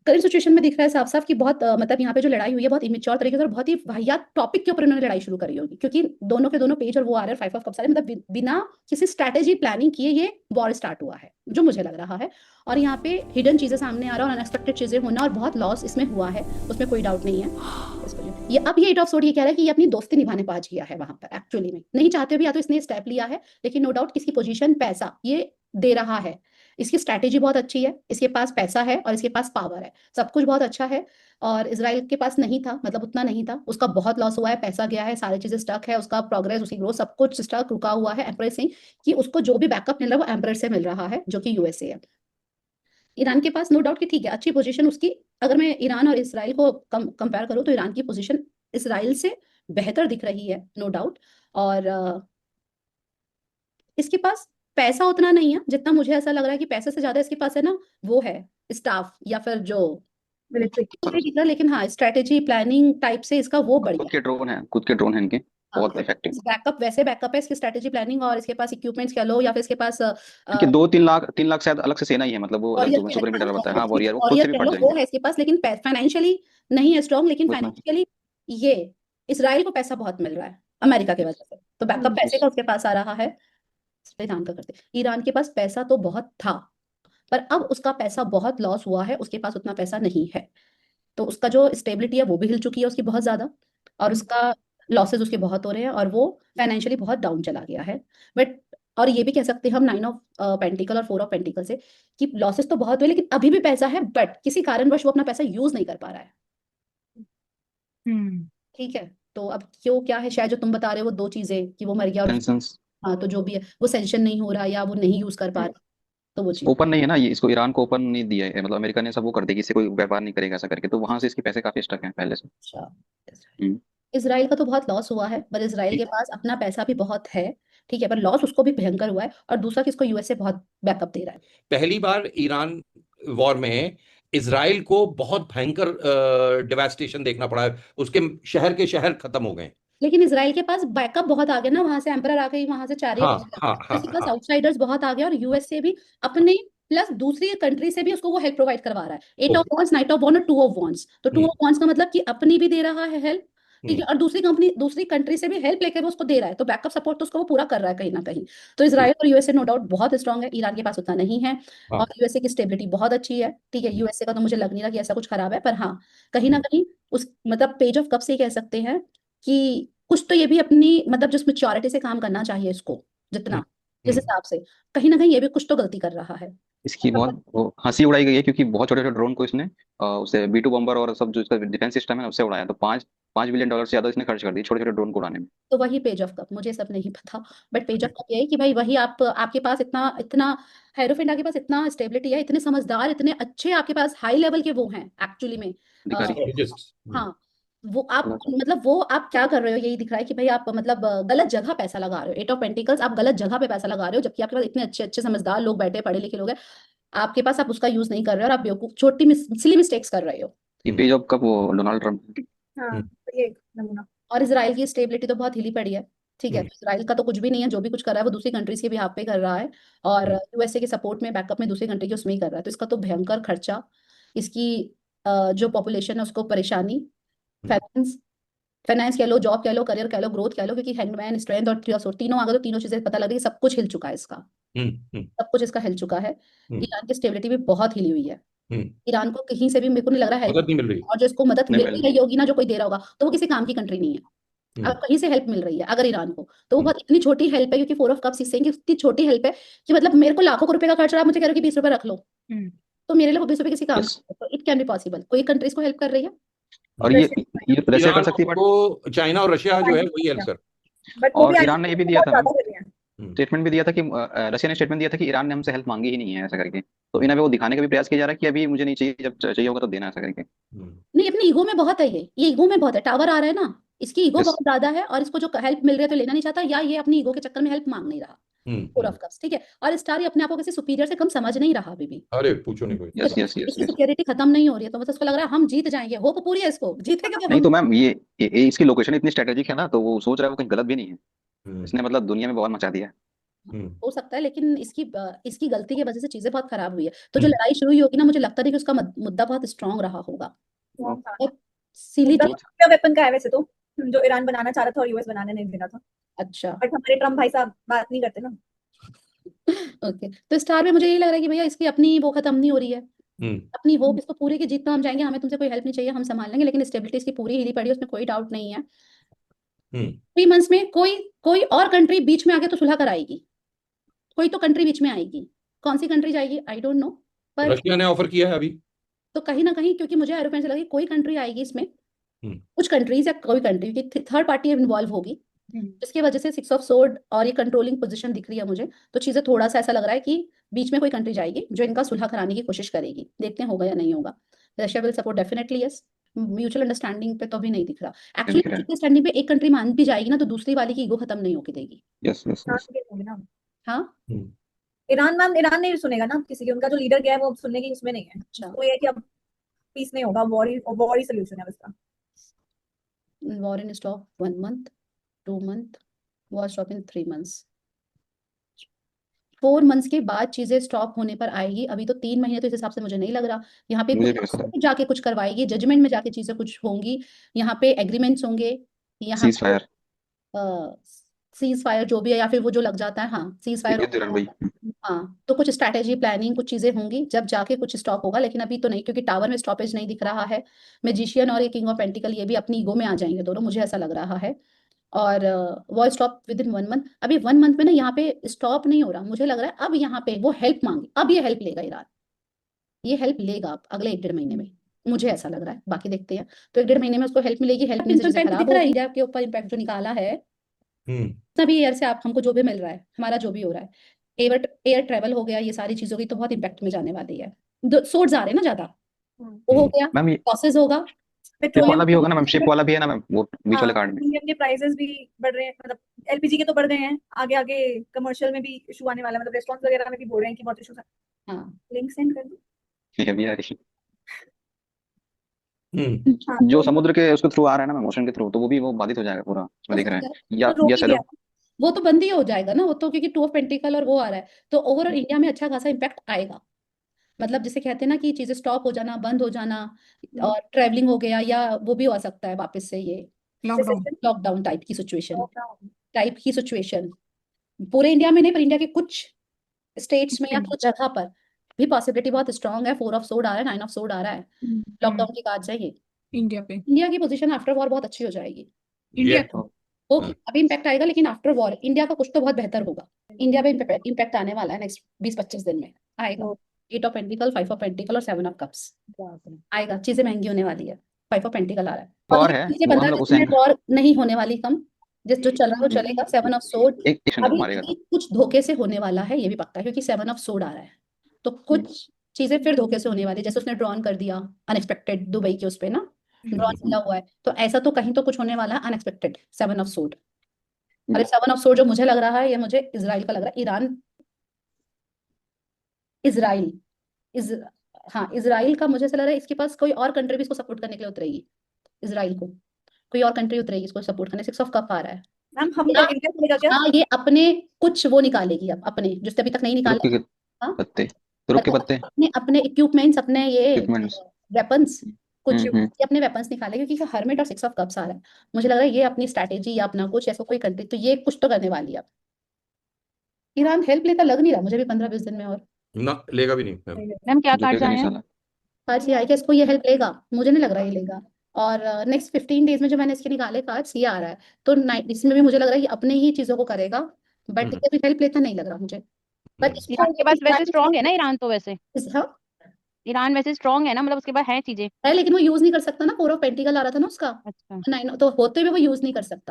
Current situation में दिख रहा है साफ साफ कि बहुत मतलब यहाँ पे जो लड़ाई हुई है बहुत इमेच्योर तरीके से और बहुत ही वाहियात टॉपिक के ऊपर इन्होंने लड़ाई शुरू करी होगी, क्योंकि दोनों के दोनों पेज और वो आ रहे हैं फाइव ऑफ कप्स आ रहे हैं, मतलब बिना किसी स्ट्रैटेजी प्लानिंग किए ये वॉर स्टार्ट हुआ है जो मुझे लग रहा है। और यहाँ पे हिडन चीजें सामने आ रहा है और अनएक्सपेक्टेड चीजें होना और बहुत लॉस इसमें हुआ है, उसमें कोई डाउट नहीं है। ये अब ये एट ऑफ सोर्ड ये कह रहा है कि ये अपनी दोस्ती निभाने पहुंच गया है वहां पर, एक्चुअली में नहीं चाहते भी या तो इसने स्टेप लिया है, लेकिन नो डाउट किसकी पोजीशन पैसा ये दे रहा है। इसकी स्ट्रैटेजी बहुत अच्छी है, इसके पास पैसा है और इसके पास पावर है, सब कुछ बहुत अच्छा है। और इसराइल के पास नहीं था, मतलब उतना नहीं था, उसका बहुत लॉस हुआ है, पैसा गया है, सारी चीजें स्टक है, उसका प्रोग्रेस उसकी ग्रोथ सब कुछ स्टक रुका हुआ है एम्परर से, कि उसको जो भी बैकअप मिल रहा है वो एम्परर से मिल रहा है जो कि यूएसए है। ईरान के पास नो डाउट कि ठीक है अच्छी पोजीशन उसकी, अगर मैं ईरान और इसराइल को कंपेयर करूं तो ईरान की पोजीशन इसराइल से बेहतर दिख रही है, नो डाउट। और इसके पास पैसा उतना नहीं है जितना मुझे ऐसा लग रहा है कि पैसे से ज्यादा इसके पास है ना वो है स्टाफ या फिर जो मिलिट्री। नहीं दिख रहा, लेकिन हाँ स्ट्रेटेजी प्लानिंग टाइप से इसका वो खुद बढ़िया के ड्रोन है, खुद के ड्रोन है इनके, हाँ बहुत इफेक्टिव। बैकअप, वैसे बैकअप है इसकी स्ट्रेटेजी प्लानिंग, और इसके पास इक्विपमेंट्स कह लो या फिर इसके पास क्योंकि 2-3 लाख शायद अलग से सेना ही है, मतलब वो अलग वॉरियर जो कह सुपर मीटर बताया, हाँ लो, वॉरियर, वो खुद वॉरियर से भी कह फट लो वो जाएंगे है इसके पास, लेकिन फाइनेंशियली नहीं है स्ट्रॉन्ग, लेकिन उसमें। फाइनेंशियली ये इसराइल को पैसा बहुत मिल रहा है अमेरिका की वजह से, तो बैकअप पैसे का उसके पास आ रहा है। ईरान का करते, ईरान के पास पैसा तो बहुत था, पर अब उसका पैसा बहुत लॉस हुआ है, उसके पास उतना पैसा नहीं है, तो उसका जो स्टेबिलिटी है वो भी हिल चुकी है उसकी बहुत ज्यादा, और उसका लॉसेस उसके बहुत हो रहे हैं और वो फाइनेंशियली बहुत डाउन चला गया है। बट और ये भी कह सकते हैं हम नाइन ऑफ पेंटिकल और फोर ऑफ पेंटिकल से कि लॉसेस तो बहुत हुए लेकिन अभी भी पैसा है, बट किसी कारणवश वो अपना पैसा यूज नहीं कर पा रहा है। हम्म। ठीक है, तो अब क्यों क्या है, शायद जो तुम बता रहे हो वो दो चीजें कि वो मर गया और टेंशंस हाँ तो जो भी है वो सेंशन नहीं हो रहा या वो नहीं यूज कर पा रहा, तो वो चीज। ओपन नहीं है ना ये, इसको ईरान को ओपन नहीं दिया है, मतलब अमेरिका ने सब वो कर दी कि इससे कोई व्यापार नहीं करेगा ऐसा करके, तो वहां से इसके पैसे काफी स्टक हैं पहले से। अच्छा, हम्म। इसराइल का तो बहुत लॉस हुआ है, पर इसराइल के पास अपना पैसा भी बहुत है, ठीक है, पर लॉस उसको भी भयंकर हुआ है, और दूसरा कि इसको यूएसए बहुत बैकअप दे रहा है। पहली बार ईरान वॉर में इसराइल को बहुत भयंकर डिवास्टेशन देखना पड़ा है, उसके शहर के शहर खत्म हो गए। लेकिन इसराइल के पास बैकअप बहुत आ गया ना, वहां से एम्परर आ गई, वहां से चारिये हाँ हाँ हाँ इसके पास हाँ। आउटसाइडर्स बहुत आ गए, और यूएसए भी अपने प्लस दूसरी कंट्री से भी उसको वो हेल्प प्रोवाइड करवा रहा है, eight of wands, knight of wand और टू ऑफ वॉन्स, तो टू ऑफ वॉन्स का मतलब कि अपनी भी दे रहा है हेल्प, ठीक है, और दूसरी कंपनी दूसरी कंट्री से भी हेल्प लेकर वो उसको दे रहा है, तो बैकअप सपोर्ट तो उसको वो पूरा कर रहा है कहीं ना कहीं। तो इसराइल और यूएसए नो डाउट बहुत स्ट्रांग है, ईरान के पास उतना नहीं है, हाँ। और यूएसए की स्टेबिलिटी बहुत अच्छी है, ठीक है, यूएसए का तो मुझे लग नहीं रहा कि ऐसा कुछ खराब है, पर हाँ कहीं ना कहीं उस मतलब पेज ऑफ कप से ही कह सकते हैं कि कुछ तो ये भी अपनी मतलब जिस मेच्योरिटी से काम करना चाहिए इसको, जितना जिस हिसाब से, कहीं ना कहीं ये भी कुछ तो गलती कर रहा है। इसकी बहुत वो हंसी उड़ाई गई है, क्योंकि बहुत छोटे छोटे ड्रोन को इसने उसे B2 बम्बर और सब जो इसका डिफेंस सिस्टम है ना उससे उड़ाया, तो 5 5 बिलियन डॉलर से ज्यादा इसने खर्च कर दिए छोटे छोटे ड्रोन को उड़ाने में। तो वही पेज ऑफ कप, मुझे सब नहीं पता, बट पेज ऑफ कप यही कि भाई वही आप आपके पास इतना इतना हेरोफिंडा के पास इतना स्टेबिलिटी है, इतने समझदार, इतने अच्छे आपके पास हाई लेवल के वो हैं एक्चुअली में। अधिकारी। हाँ वो आप मतलब वो आप क्या कर रहे हो यही दिख रहा है कि भाई आप मतलब गलत जगह पैसा लगा रहे हो, एट ऑफ पेंटिकल्स आप गलत जगह पे पैसा लगा रहे हो, जबकि आपके पास इतने अच्छे अच्छे समझदार लोग बैठे पढ़े लिखे लोग हैं आपके पास, आप उसका यूज नहीं कर रहे हो और आप बेवकूफ छोटी सिली मिस्टेक्स कर रहे हो। ये पेज ऑफ कब वो डोनाल्ड ट्रम्प। हाँ तो ये एक नमूना। और इसराइल की स्टेबिलिटी तो बहुत हिली पड़ी है, ठीक है, तो इसराइल का तो कुछ भी नहीं है, जो भी कुछ कर रहा है वो दूसरी कंट्रीज के भी हाथ पे कर रहा है, और यूएसए के सपोर्ट में बैकअप में दूसरी कंट्री के उसमें ही कर रहा है, तो इसका तो भयंकर खर्चा, इसकी जो पॉपुलेशन है उसको परेशानी, फाइनेंस, फाइनेंस कह लो, जॉब कह लो, करियर कह लो, ग्रोथ कह लो, क्योंकि हैंगमैन स्ट्रेंथ और ट्रियोसोर तीनों आ गए तो तीनों चीजें पता लग रही है, सब कुछ हिल चुका है इसका, सब कुछ इसका हिल चुका है। ईरान की स्टेबिलिटी भी बहुत हिली हुई है, ईरान को कहीं से भी मेरे को नहीं लग रहा हेल्प, मदद नहीं मिल रही। और जो इसको मदद नहीं मिल पहले। रही होगी ना, जो कोई दे रहा होगा तो वो किसी काम की कंट्री नहीं है। अगर कहीं से हेल्प मिल रही है अगर ईरान को, तो वो बहुत इतनी छोटी हेल्प है, क्योंकि फोर ऑफ कप्स इससे इतनी छोटी हेल्प है कि मतलब मेरे को लाखों रुपए का खर्च रहा है, मुझे कह रहे हो कि 20 रुपए रख लो, तो मेरे लिए वो 20 रुपए किसी काम यस। का, तो इट कैन बी पॉसिबल, कोई कंट्री इसको हेल्प कर रही है। और ये रशिया कर ईरान सकती है, बट को चाइना और रशिया जो है वही हेल्प कर। बट वो भी और ईरान ने ये आईसीसी भी में दिया बहुत था ना, ज्यादा कर रहे हैं। स्टेटमेंट भी दिया था कि रशिया ने स्टेटमेंट दिया था कि ईरान ने हमसे हेल्प मांगी ही नहीं है ऐसा करके, तो इन्हें वो दिखाने का भी प्रयास किया जा रहा है कि अभी मुझे नहीं चाहिए, जब चाहिए होगा तो देना ऐसा करके। नहीं अपनी ईगो में बहुत है, ये ईगो में बहुत है, टावर आ रहा है ना, इसकी ईगो यस। बहुत ज्यादा है, और इसको जो हेल्प मिल रही है तो लेना नहीं चाहता, या ये अपनी ईगो के चक्कर में हेल्प मांग नहीं रहा, फोर ऑफ कप्स, ठीक है, और स्टार ये अपने आप को किसी सुपीरियर से कम समझ नहीं रहा अभी भी, अरे पूछो नहीं कोई। यस यस यस इसकी यस। सिक्योरिटी खत्म नहीं हो रही है, तो बस उसको लग रहा है हम जीत जाएंगे, होप पूरी है इसको, जीतेंगे तो नहीं हम। तो मैम ये इसकी लोकेशन इतनी स्ट्रेटेजिक है ना, तो वो सोच रहा है वो कहीं गलत भी नहीं है, इसने मतलब दुनिया में बवाल मचा दिया है। हो सकता है, लेकिन इसकी गलती की वजह से चीजें बहुत खराब हुई है। तो जो हम्म। लड़ाई शुरू हुई होगी ना, मुझे लगता नहीं कि उसका मुद्दा बहुत स्ट्रांग रहा होगा। कौन था? बहुत सीली मुद्दा चीज। न्यूक्लियर वेपन का है वैसे तो, जो ईरान बनाना चाह रहा था और यूएस बनाने नहीं देना था। अच्छा। बट हमारे ट्रम्प भाई साहब बात नहीं करते ना। ओके, तो स्टार में मुझे यही लग रहा है कि भैया इसकी अपनी वो खत्म नहीं हो रही है, हम्म। अपनी होप इसको पूरी की जितना हम जाएंगे, हमें तुमसे कोई हेल्प नहीं चाहिए, हम संभाल लेंगे, लेकिन स्टेबिलिटी इसकी पूरी हिली पड़ी है, उसमें कोई डाउट नहीं है। हम्म। 3 मंथ्स में कोई कोई और कंट्री बीच में आके तो सुलह कराएगी, कोई तो कंट्री बीच में आएगी। कौन सी कंट्री जाएगी आई डोंट नो, पर रशिया ने ऑफर किया है अभी। तो कहीं ना कहीं, क्योंकि मुझे यूरोपियन से लगा कि कोई कंट्री आएगी इसमें, हम्म। कुछ कंट्रीज या कोई कंट्री की थर्ड पार्टी इन्वॉल्व होगी, हम्म। जिसकी वजह से 6 ऑफ सोर्ड और ये कंट्रोलिंग पोजीशन दिख रही है मुझे। तो चीजें थोड़ा सा ऐसा लग रहा है कि बीच में कोई कंट्री जाएगी जो इनका सुलह कराने की कोशिश करेगी, देखते हैं होगा या नहीं होगा। Russia will support definitely, yes. Mutual understanding पे तो अभी नहीं दिख रहा। दिख एक्चुअली रहा है। म्यूचुअल अंडरस्टैंडिंग पे एक कंट्री मान भी जाएगी ना, तो दूसरी वाली की ईगो खत्म नहीं होके देगी। Yes yes Iran yes. के होंगे ना। हाँ। हम्म। ईरान नहीं सुनेगा ना किसी की, उनका जो लीडर गया है वो अब सुनने की उसमें नहीं है। अच्छा। तो ये है कि अब पीस नहीं होगा, वॉर ही सोल्यूशन है उसका। War in stop 1 month, 2 month, war stop in 3 months. 4 months के बाद चीजें स्टॉप होने पर आएगी, अभी तो 3 महीने तो इस हिसाब से मुझे नहीं लग रहा। यहाँ पे मुझे कुछ भी ऐसा लगा। जाके कुछ करवाएगी, जजमेंट में जाके चीजें कुछ होंगी, यहाँ पे एग्रीमेंट्स होंगे, यहाँ सीज फायर। सीज फायर जो भी है, या फिर वो जो लग जाता है, हाँ सीज फायर युद्ध विराम भाई। हाँ, तो कुछ स्ट्रैटेजी प्लानिंग कुछ चीजें होंगी, जब जाके कुछ स्टॉप होगा, लेकिन अभी तो नहीं, क्योंकि टावर में स्टॉपेज नहीं दिख रहा है। मैजिशियन और ये किंग ऑफ पेंटिकल ये भी अपनी ईगो में आ जाएंगे दोनों, मुझे ऐसा लग रहा है। और war stop with in 1 month. अभी 1 मंथ में ना यहाँ पे स्टॉप नहीं हो रहा, मुझे लग रहा है अब यहाँ पे वो हेल्प मांगे, अब ये हेल्प लेगा ईरान, ये हेल्प लेगा अब अगले 1-1.5 महीने में, मुझे ऐसा लग रहा है, बाकी देखते हैं। तो 1-1.5 महीने में उसको हेल्प मिलेगी, हेल्प मिलने से चीजें खराब होगी। इंडिया के ऊपर इम्पैक्ट जो निकाला है, हम्म। सभी एयर से आप हमको जो भी मिल रहा है, हमारा जो भी हो रहा है, एयर ट्रेवल हो गया, ये सारी चीजों की तो बहुत इम्पैक्ट में जाने वाली है। सोर्स आ रहे हैं ना ज्यादा, वो हो गया, मैम ये लॉसेस होगा। शिप पेट्रोलियम वाला भी होगा ना मैम, शिप वाला भी है ना मैम, वो बीच वाले कार्ड में। पेट्रोलियम के प्राइसेस भी बढ़ रहे हैं, मतलब एलपीजी के तो बढ़ गए हैं, आगे आगे कमर्शियल में भी इशू आने वाला है, मतलब रेस्टोरेंट वगैरह में भी बोल रहे हैं कि बहुत इशू है। हाँ, लिंक सेंड कर दो। ये भी आ रही हम्म। हाँ है। जो तो समुद्र के उसके थ्रू आ रहा है ना मैम, ओशन के थ्रू, तो वो भी वो बाधित हो जाएगा पूरा, उसमें हो दिख रहा सकता है। है, या तो रोक ही चलो। दिया। वो तो बंद ही हो जाएगा ना, वो तो क्योंकि 2 ऑफ पेंटिकल और वो आ रहा है, तो ओवरऑल इंडिया में अच्छा खासा इम्पैक्ट आएगा। मतलब जिसे कहते हैं ना कि चीजें स्टॉप हो जाना, बंद हो जाना, और ट्रैवलिंग हो गया, या वो भी हो सकता है वापस से ये लॉकडाउन लॉकडाउन टाइप की सिचुएशन पूरे इंडिया में नहीं, पर इंडिया के कुछ स्टेट्स में या कुछ जगह पर भी पॉसिबिलिटी बहुत स्ट्रांग है। 4 ऑफ सोर्ड आ रहा है, 9 ऑफ सोर्ड आ रहा है, लॉकडाउन की काज जाइए। इंडिया पे, इंडिया की पोजीशन आफ्टर वॉर बहुत अच्छी हो जाएगी। इंडिया ये को ओके, अभी इम्पैक्ट आएगा, लेकिन आफ्टर वॉर इंडिया का कुछ तो बहुत बेहतर होगा। इंडिया पे इम्पैक्ट आने वाला है नेक्स्ट 20-25 दिन में, आएगा। 8 ऑफ पेंटिकल, 5 ऑफ पेंटिकल और 7 ऑफ कप्स आएगा, चीजें महंगी होने वाली है। 5 ऑफ पेंटिकल आ रहा है, और और है पिछले वो हम 15 लोग 20 उस मिनट वॉर नहीं होने वाली कम, जिस जो चल रहा है वो चलेगा। 7 ऑफ सोर्ड एक सेकंड अभी मारेगा। अभी कुछ धोखे से होने वाला है, ये भी पक्का है, क्योंकि 7 ऑफ सोर्ड आ रहा है, तो कुछ चीजें फिर धोखे से होने वाली है। जैसे उसने ड्रॉन कर दिया अनएक्सपेक्टेड दुबई के उस पे ना, ड्रॉन मिला हुआ है, तो ऐसा तो कहीं तो कुछ होने वाला है अनएक्सपेक्टेड। 7 ऑफ सोर्ड, अरे 7 ऑफ सोर्ड जो मुझे लग रहा है, ये मुझे इजराइल का लग रहा है। ईरान, इजराइल, इज हाँ इजराइल का मुझे ऐसा लग रहा है, इसके पास कोई और कंट्री भी इसको सपोर्ट करने के लिए उतरेगी, इजराइल को कोई और कंट्री उतरेगी इसको सपोर्ट करने। 6 ऑफ कप आ रहा है, मैम हम या लोग इंडिया चलेगा क्या? हाँ ये अपने कुछ वो निकालेगी अब, अपने जिससे अभी तक नहीं तुरुप निकाला। के हाँ, पत्ते, तुरुप के मतलब पत्ते, अपने अपने इक्विपमेंट्स, अपने ये इक्विपमेंट्स। वेपन्स, कुछ हम्म। ये अपने वेपन्स निकाले, क्योंकि हर्मिट और 6 ऑफ कप्स आ रहा है। मुझे लग रहा है ये अपनी स्ट्रैटेजी या अपना कुछ ऐसा कोई कंट्री, तो ये कुछ तो करने वाली है अब। ईरान हेल्प लेता लग नहीं रहा मुझे भी 15-20 दिन में, और ना लेगा भी नहीं मैम। मैम क्या कार्ड्स झुकेगा आए नहीं हैं? साला। आज ये आएगा, इसको ये हेल्प लेगा, मुझे नहीं लग रहा ये लेगा। और नेक्स्ट 15 डेज में जो मैंने इसके निकाले कार्ड्स, ये आ रहा है, तो इसमें भी मुझे लग रहा है ये अपने ही चीजों को करेगा, बट ये भी हेल्प लेता नहीं लग रहा मुझे। पर ईरान के पास वैसे स्ट्रांग है ना, ईरान तो वैसे हाँ ईरान वैसे स्ट्रांग है ना, मतलब उसके पास है चीजें। है, लेकिन वो यूज नहीं कर सकता ना, 4 ऑफ पेंटिकल आ रहा था ना उसका, अच्छा। 9 तो होते हुए वो यूज नहीं कर सकता।